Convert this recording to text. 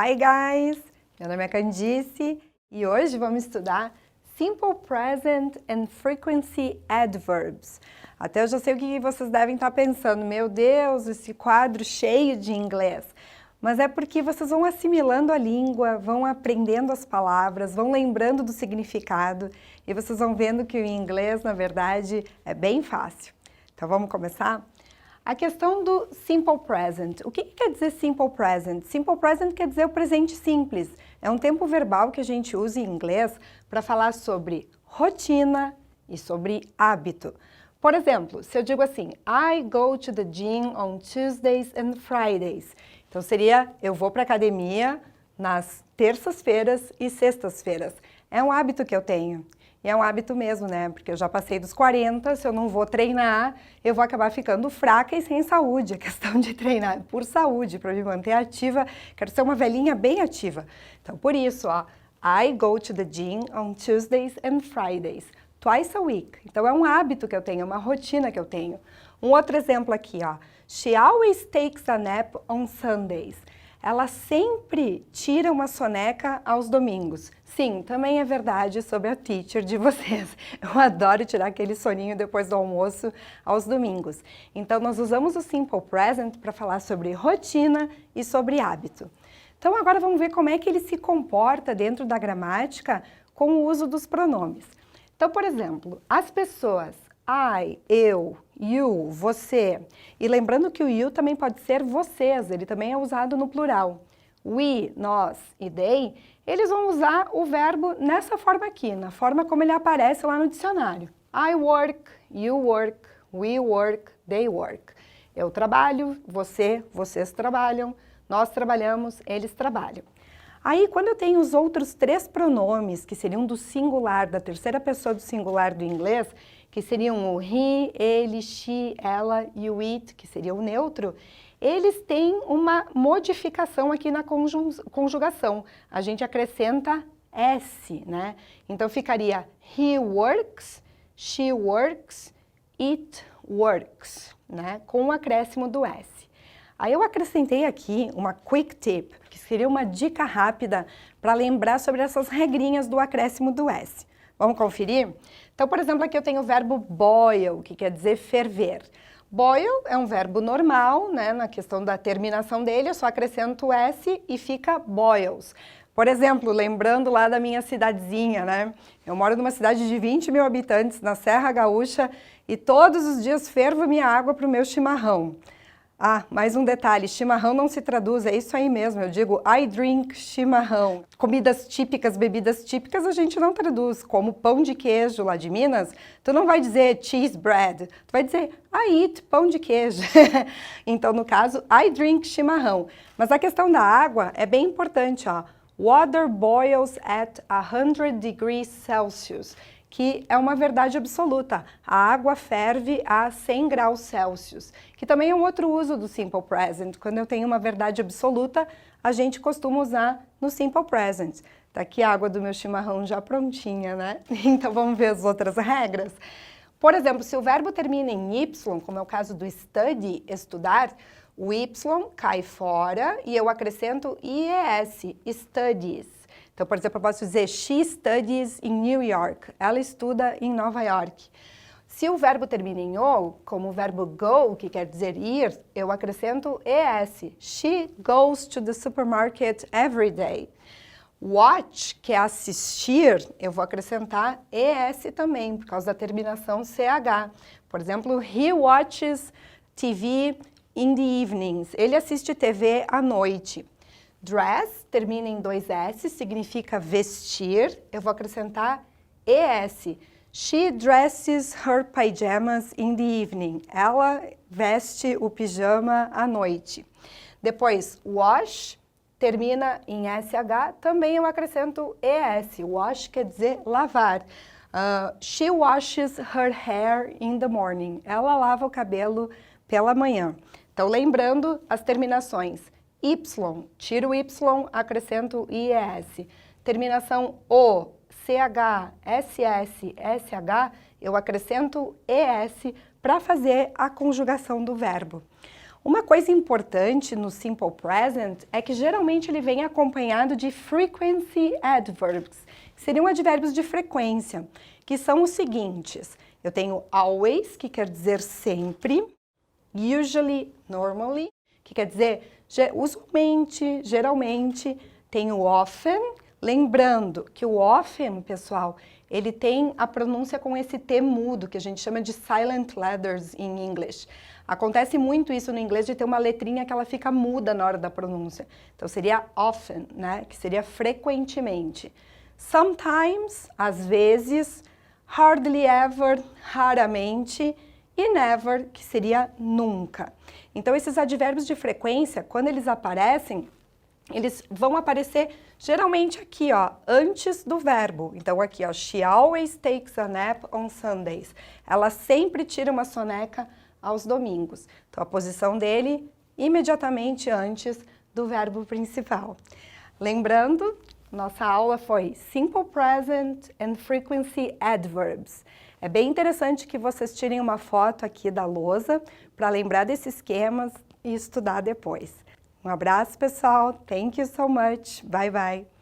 Hi guys! Meu nome é Candice e hoje vamos estudar Simple Present and Frequency Adverbs. Até eu já sei o que vocês devem estar pensando, meu Deus, esse quadro cheio de inglês. Mas é porque vocês vão assimilando a língua, vão aprendendo as palavras, vão lembrando do significado e vocês vão vendo que o inglês, na verdade, é bem fácil. Então vamos começar? A questão do Simple Present. O que quer dizer Simple Present? Simple Present quer dizer o presente simples. É um tempo verbal que a gente usa em inglês para falar sobre rotina e sobre hábito. Por exemplo, se eu digo assim, I go to the gym on Tuesdays and Fridays. Então seria, eu vou para a academia nas terças-feiras e sextas-feiras. É um hábito que eu tenho. E é um hábito mesmo, né? Porque eu já passei dos 40, se eu não vou treinar, eu vou acabar ficando fraca e sem saúde. A questão de treinar por saúde, para me manter ativa, quero ser uma velhinha bem ativa. Então, por isso, ó, I go to the gym on Tuesdays and Fridays, twice a week. Então, é um hábito que eu tenho, é uma rotina que eu tenho. Um outro exemplo aqui, ó. She always takes a nap on Sundays. Ela sempre tira uma soneca aos domingos. Sim, também é verdade sobre a teacher de vocês. Eu adoro tirar aquele soninho depois do almoço aos domingos. Então, nós usamos o Simple Present para falar sobre rotina e sobre hábito. Então, agora vamos ver como é que ele se comporta dentro da gramática com o uso dos pronomes. Então, por exemplo, as pessoas I, eu, you, você. E lembrando que o you também pode ser vocês, ele também é usado no plural. We, nós e they, eles vão usar o verbo nessa forma aqui, na forma como ele aparece lá no dicionário. I work, you work, we work, they work. Eu trabalho, vocês trabalham, nós trabalhamos, eles trabalham. Aí, quando eu tenho os outros três pronomes, que seriam do singular, da terceira pessoa do singular do inglês, que seriam o he, ele, she, ela e o it, que seria o neutro, eles têm uma modificação aqui na conjugação. A gente acrescenta S, né? Então, ficaria he works, she works, it works, né? Com o acréscimo do S. Aí eu acrescentei aqui uma quick tip, que seria uma dica rápida para lembrar sobre essas regrinhas do acréscimo do S. Vamos conferir? Então, por exemplo, aqui eu tenho o verbo boil, que quer dizer ferver. Boil é um verbo normal, né? Na questão da terminação dele, eu só acrescento o S e fica boils. Por exemplo, lembrando lá da minha cidadezinha, né? Eu moro numa cidade de 20 mil habitantes, na Serra Gaúcha, e todos os dias fervo minha água para o meu chimarrão. Ah, mais um detalhe, chimarrão não se traduz, é isso aí mesmo, eu digo I drink chimarrão. Comidas típicas, bebidas típicas a gente não traduz, como pão de queijo lá de Minas, tu não vai dizer cheese bread, tu vai dizer I eat pão de queijo. Então, no caso, I drink chimarrão. Mas a questão da água é bem importante, ó. Water boils at 100 degrees Celsius, que é uma verdade absoluta. A água ferve a 100 graus Celsius, que também é um outro uso do Simple Present. Quando eu tenho uma verdade absoluta, a gente costuma usar no Simple Present. Tá aqui a água do meu chimarrão já prontinha, né? Então vamos ver as outras regras. Por exemplo, se o verbo termina em Y, como é o caso do study, estudar, o Y cai fora e eu acrescento IES, studies. Então, por exemplo, eu posso dizer she studies in New York. Ela estuda em Nova York. Se o verbo termina em O, como o verbo go, que quer dizer ir, eu acrescento ES. She goes to the supermarket every day. Watch, que é assistir, eu vou acrescentar ES também, por causa da terminação CH. Por exemplo, he watches TV in the evenings. Ele assiste TV à noite. Dress termina em dois S, significa vestir. Eu vou acrescentar ES. She dresses her pajamas in the evening. Ela veste o pijama à noite. Depois, wash termina em SH, também eu acrescento ES. Wash quer dizer lavar. She washes her hair in the morning. Ela lava o cabelo pela manhã. Então, lembrando as terminações. Y, tiro o Y, acrescento IES. Terminação O, CH, SS, SH, eu acrescento ES para fazer a conjugação do verbo. Uma coisa importante no Simple Present é que geralmente ele vem acompanhado de frequency adverbs, que seriam advérbios de frequência, que são os seguintes. Eu tenho always, que quer dizer sempre, usually, normally, que quer dizer usualmente, geralmente, tenho often, lembrando que o often, pessoal, ele tem a pronúncia com esse T mudo, que a gente chama de silent letters em inglês. Acontece muito isso no inglês de ter uma letrinha que ela fica muda na hora da pronúncia. Então seria often, né, que seria frequentemente. Sometimes, às vezes, hardly ever, raramente, e never, que seria nunca. Então, esses advérbios de frequência, quando eles aparecem, eles vão aparecer geralmente aqui, ó, antes do verbo. Então, aqui, ó, she always takes a nap on Sundays. Ela sempre tira uma soneca aos domingos. Então, a posição dele imediatamente antes do verbo principal. Lembrando, nossa aula foi Simple Present and Frequency Adverbs. É bem interessante que vocês tirem uma foto aqui da lousa para lembrar desses esquemas e estudar depois. Um abraço, pessoal. Thank you so much. Bye, bye.